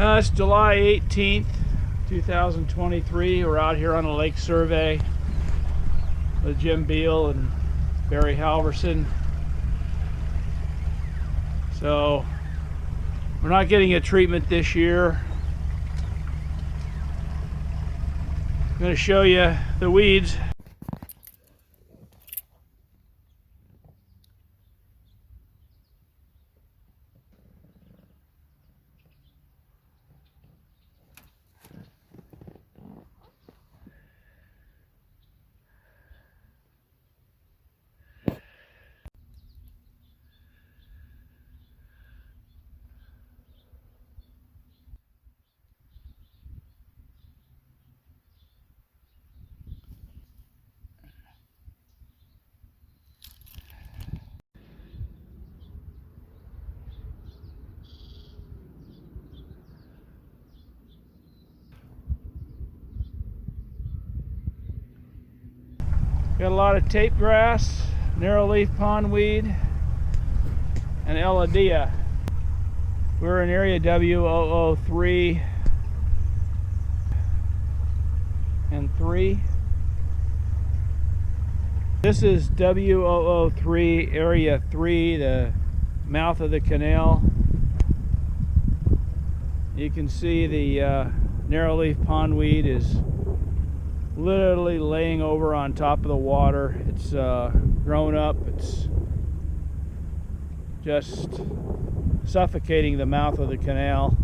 It's July 18th, 2023. We're out here on a lake survey with Jim Beal and Barry Halverson. So we're not getting a treatment this year. I'm going to show you the weeds. Got a lot of tape grass, narrowleaf pondweed, and elodea. We're in area W003 and 3. This is W003 area 3, the mouth of the canal. You can see the narrowleaf pondweed is literally laying over on top of the water. It's grown up. It's just suffocating the mouth of the canal.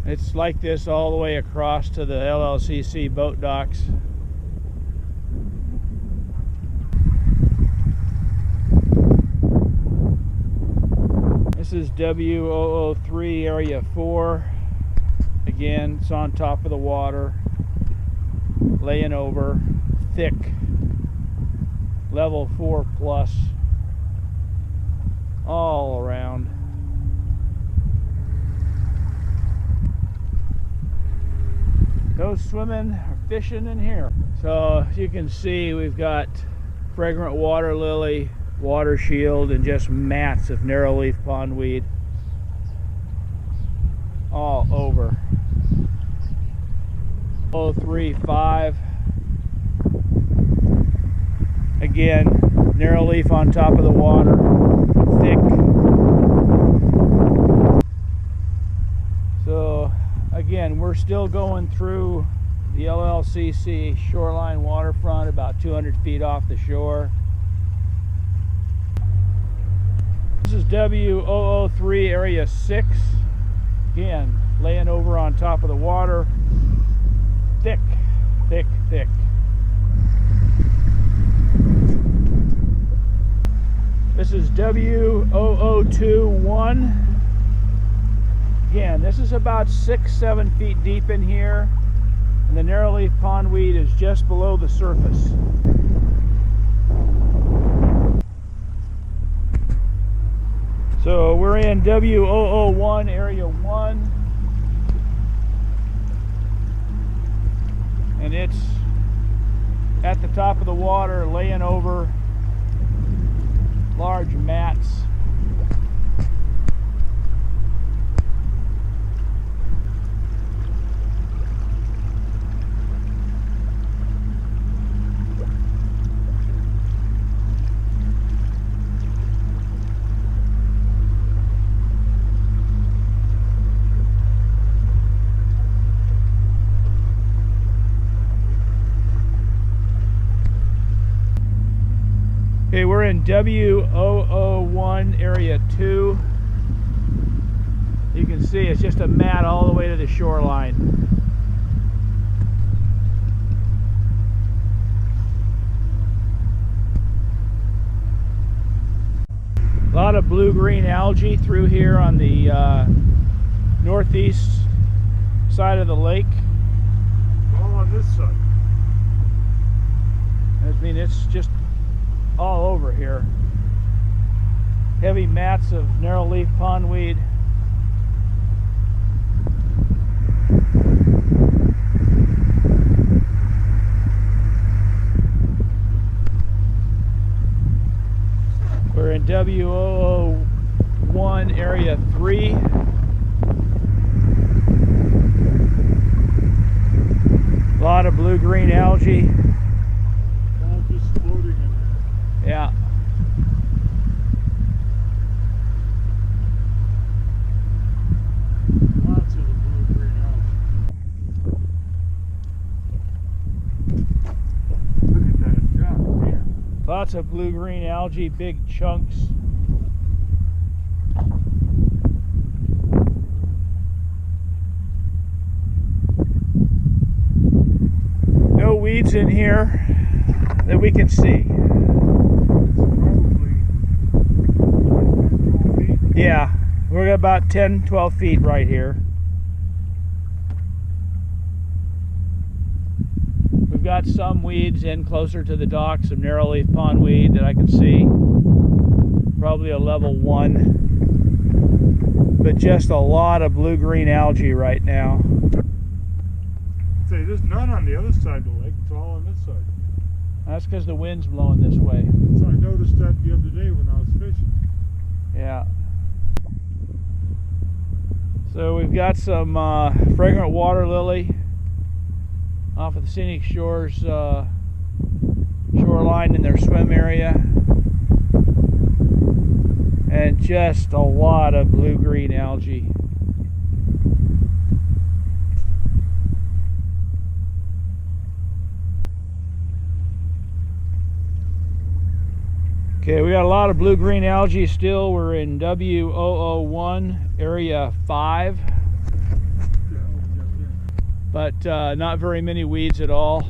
It's like this all the way across to the LLCC boat docks. This is W003 area 4. Again, it's on top of the water, laying over, thick, level 4 plus, all around. No swimming or fishing in here. So as you can see, we've got fragrant water lily, water shield, and just mats of narrowleaf pondweed all over. 035. Again, narrowleaf on top of the water, thick. So again, we're still going through the LLCC shoreline waterfront, about 200 feet off the shore. This is W003 area 6. Again, laying over on top of the water. Thick, thick, thick. This is W002-1. Again, this is about 6-7 feet deep in here, and the narrowleaf pondweed is just below the surface. So we're in W001 area 1, and it's at the top of the water, laying over large mats. Okay, we're in W001 area 2. You can see it's just a mat all the way to the shoreline. A lot of blue-green algae through here on the northeast side of the lake. All on this side. I mean, it's just all over here. Heavy mats of narrowleaf pondweed. W001 area 3. A lot of blue-green algae. All just floating in there. Yeah. Lots of the blue-green algae. Look at that. Yeah, man. Lots of blue-green algae, big chunks. No weeds in here that we can see. It's probably 10 feet. Yeah, we're about 10-12 feet right here. We've got some weeds in closer to the dock, some narrowleaf pondweed that I can see. Probably a level 1. But just a lot of blue-green algae right now. Say, there's none on the other side of the lake. It's all on this side. That's because the wind's blowing this way. So I noticed that the other day when I was fishing. Yeah. So we've got some fragrant water lily off of the Scenic Shores shoreline in their swim area. And just a lot of blue-green algae. Okay, we got a lot of blue-green algae still. We're in W001 area 5. But not very many weeds at all.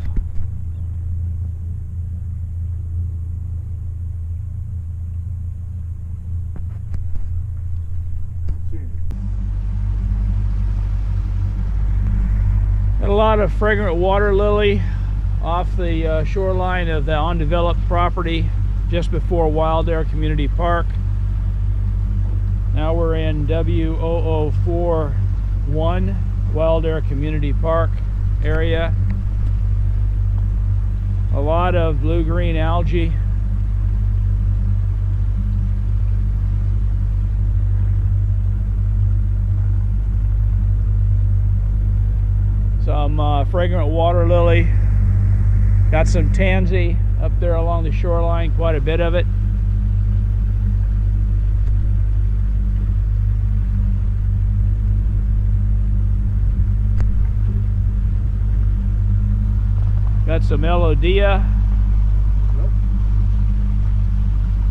Got a lot of fragrant water lily off the shoreline of the undeveloped property just before Wild Air Community Park. Now we're in W0041 Wild Air Community Park area. A lot of blue-green algae. Some fragrant water lily. Got some tansy up there along the shoreline, quite a bit of it. Got some Elodea. Yep.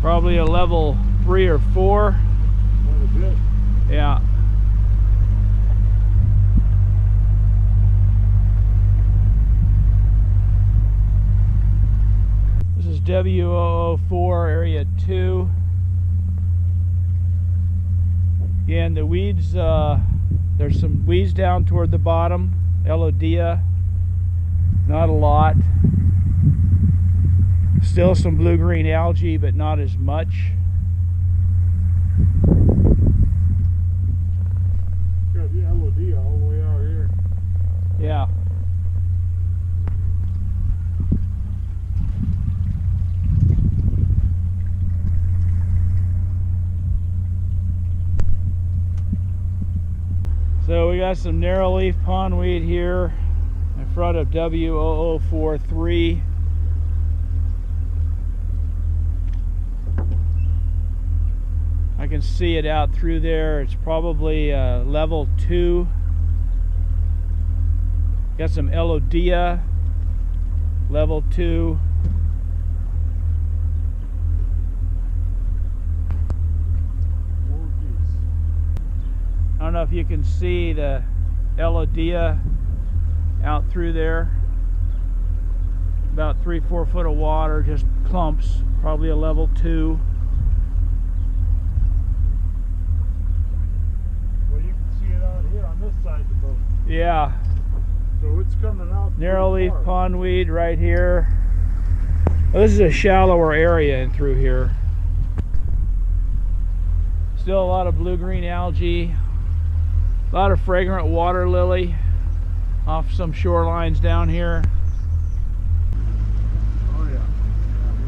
Probably a level 3 or 4. Quite a bit. Yeah. This is W004 area 2. Again, the weeds, there's some weeds down toward the bottom. Elodea. Not a lot. Still some blue-green algae, but not as much. Got the LOD all the way out here. Yeah. So we got some narrowleaf pondweed here in front of W0043. I can see it out through there. It's probably level 2. Got some Elodea, level 2. I don't know if you can see the Elodea out through there. About 3-4 foot of water, just clumps, probably a level 2. Well, you can see it out here on this side of the boat. Yeah. So it's coming out. Narrowleaf pondweed right here. Well, this is a shallower area in through here. Still a lot of blue-green algae. A lot of fragrant water lily off some shorelines down here. Oh yeah.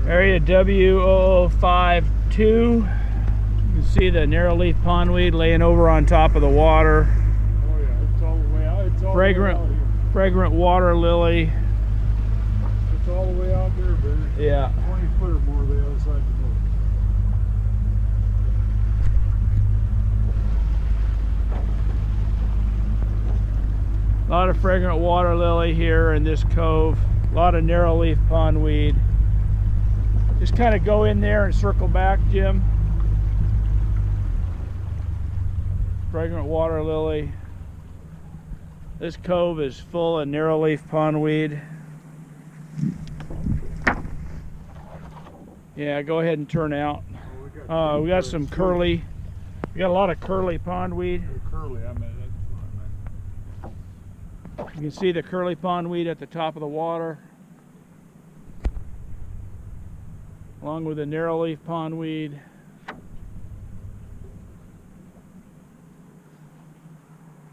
Area W0052 You can see the narrowleaf pondweed laying over on top of the water. Oh yeah, it's all the way out. It's all the way out here. Fragrant water lily. It's all the way out there, baby. Yeah. 20 foot or more the other side of the boat. A lot of fragrant water lily here in this cove. A lot of narrowleaf pondweed. Just kind of go in there and circle back, Jim. Fragrant water lily. This cove is full of narrowleaf pondweed. Yeah, go ahead and turn out. We got some curly. We got a lot of curly pondweed. Curly, I meant that's what I meant. You can see the curly pondweed at the top of the water, along with the narrowleaf pondweed.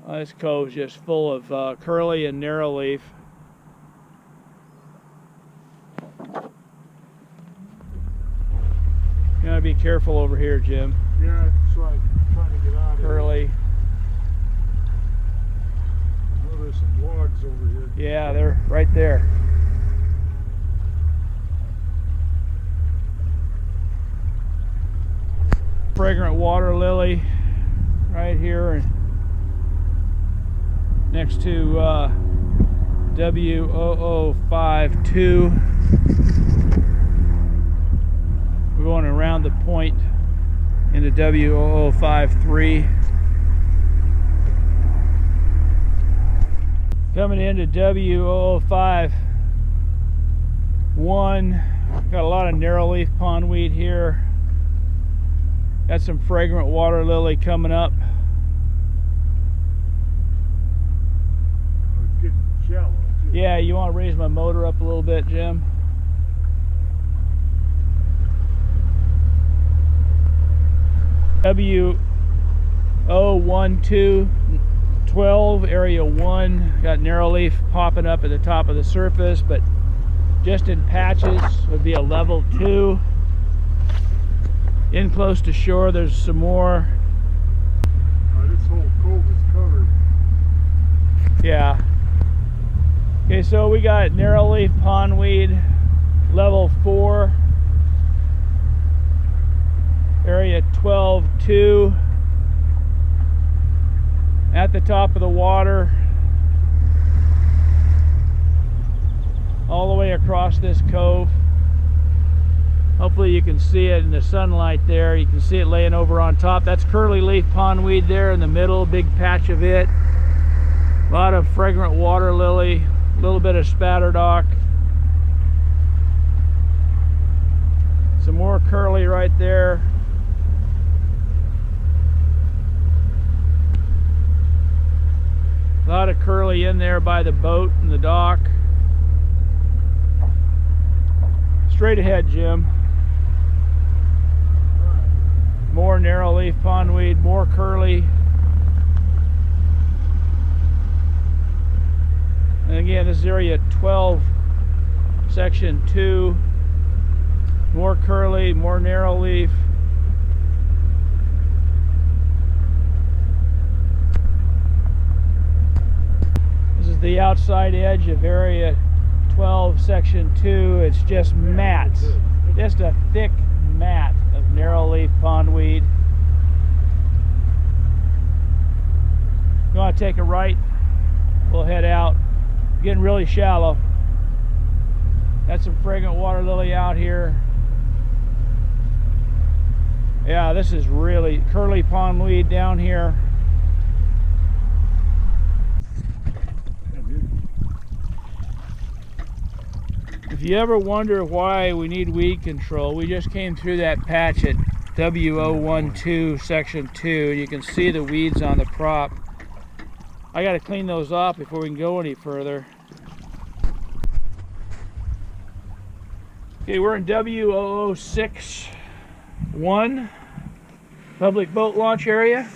This cove's just full of curly and narrowleaf. You gotta be careful over here, Jim. Yeah, that's right. I'm trying to get out of here. Curly. Oh, there's some logs over here. Yeah, they're right there. Fragrant water lily right here next to W0052. We're going around the point into W0053. Coming into W0051. Got a lot of narrowleaf pondweed here. Got some fragrant water lily coming up. Oh, it's getting shallow too. Yeah, you want to raise my motor up a little bit, Jim? W01212 area 1, got narrowleaf popping up at the top of the surface, but just in patches. Would be a level 2. In close to shore, there's some more. This whole cove is covered. Yeah. Okay, so we got narrowleaf pondweed, level 4, area 12-2, at the top of the water, all the way across this cove. Hopefully you can see it in the sunlight there. You can see it laying over on top. That's curly leaf pondweed there in the middle, big patch of it. A lot of fragrant water lily, a little bit of spatterdock. Some more curly right there. A lot of curly in there by the boat and the dock. Straight ahead, Jim. More narrowleaf pondweed, more curly. And again, this is area 12, section 2. More curly, more narrowleaf. This is the outside edge of area 12, section 2. It's just mats, just a thick mat of narrowleaf pondweed. You want to take a right, we'll head out. Getting really shallow. Got some fragrant water lily out here. Yeah, this is really curly pondweed down here. If you ever wonder why we need weed control, we just came through that patch at W012 section 2. You can see the weeds on the prop. I got to clean those off before we can go any further. Okay, we're in W0061 public boat launch area.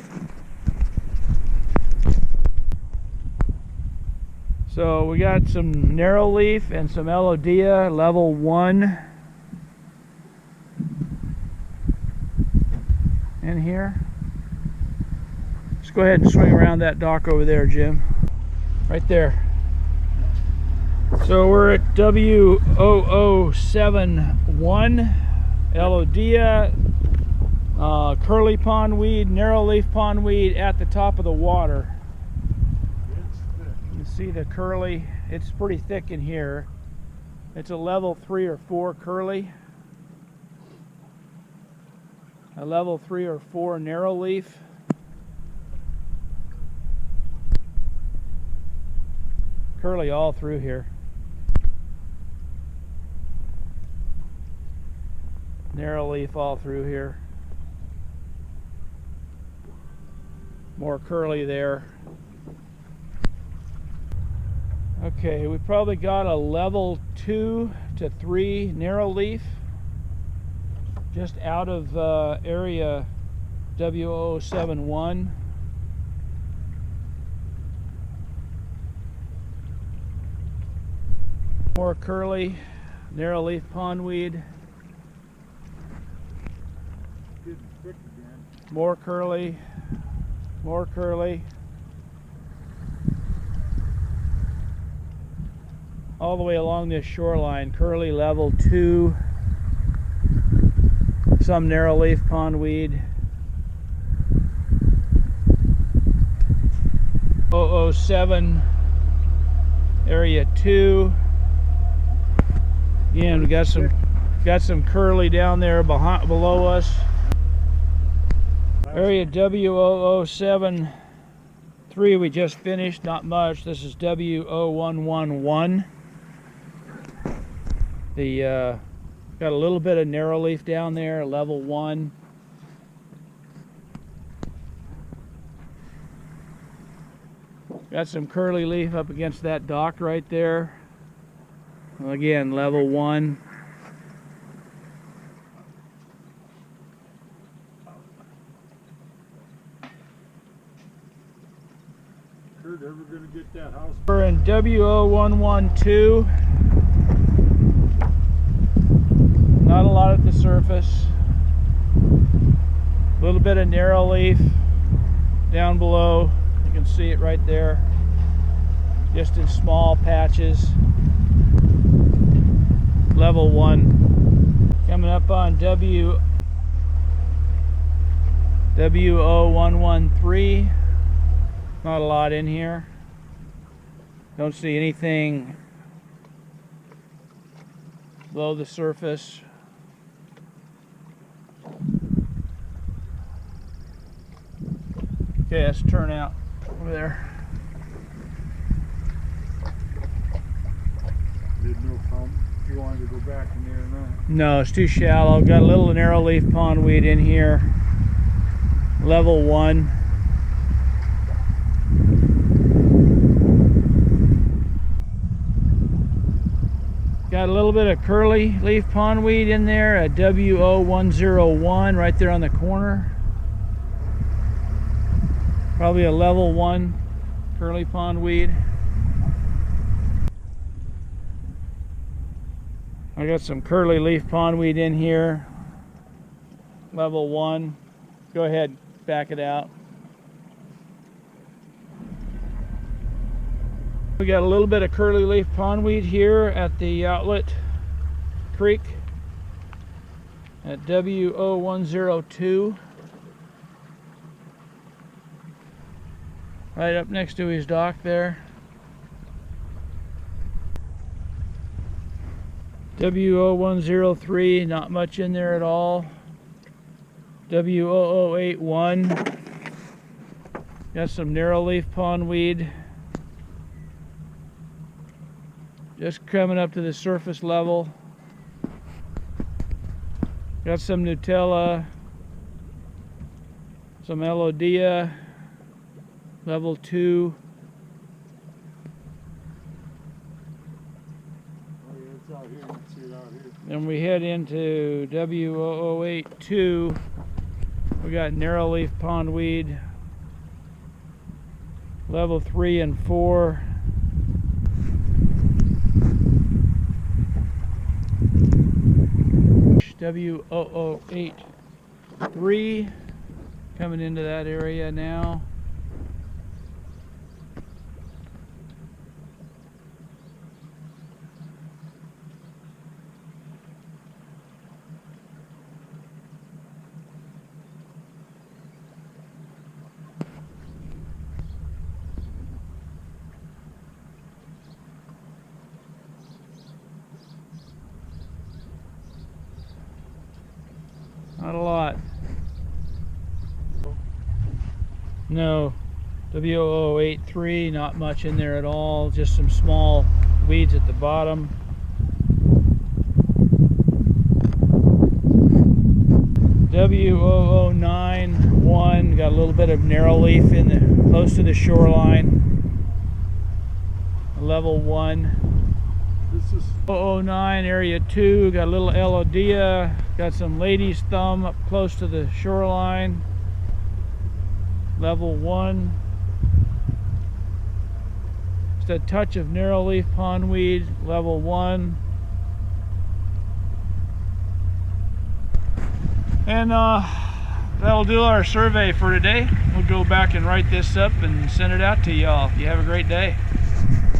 So we got some narrowleaf and some Elodia level 1. in here. Let's go ahead and swing around that dock over there, Jim. Right there. So we're at W0071, Elodea, curly pondweed, narrow leaf pondweed at the top of the water. You can see the curly, it's pretty thick in here. It's a level 3 or 4 curly. A level 3 or 4 narrow leaf. Curly all through here. Narrow leaf all through here. More curly there. Okay, we probably got a level 2 to 3 narrow leaf just out of area W0071. More curly, narrow leaf pondweed. More curly, more curly. All the way along this shoreline, curly level 2. Some narrow leaf pondweed. 007 area 2. Again, we got some curly down there below us. Area W0073 we just finished, not much. This is W0111. The got a little bit of narrow leaf down there, level 1. Got some curly leaf up against that dock right there. Again, level 1. Kurt, ever gonna get that house? We're in W0112. Not a lot at the surface. A little bit of narrow leaf down below. You can see it right there. Just in small patches. Level 1. Coming up on W0113. Not a lot in here. Don't see anything below the surface. Okay, let's turn out over there. Didn't know how you wanted to go back in there or not. No, it's too shallow. Got a little narrow leaf pondweed in here. Level 1. Got a little bit of curly leaf pondweed in there at W0101 right there on the corner. Probably a level 1 curly pondweed. I got some curly leaf pondweed in here. Level 1. Go ahead, back it out. We got a little bit of curly leaf pondweed here at the outlet creek at W0102. Right up next to his dock there. W0103, not much in there at all. W0081, got some narrow leaf pondweed. Just coming up to the surface level. Got some Nutella, some Elodea, level 2. Oh yeah, it's out here. You can see it out here. Then we head into W0082. We got narrow leaf pondweed, level 3 and 4. W0083. coming into that area now. Not a lot. No, W0083, not much in there at all, just some small weeds at the bottom. W0091, got a little bit of narrow leaf in the close to the shoreline. Level 1. This is 009 area 2, got a little Elodia, got some lady's thumb up close to the shoreline. Level 1. Just a touch of narrow leaf pondweed, level 1. And that'll do our survey for today. We'll go back and write this up and send it out to y'all. You have a great day.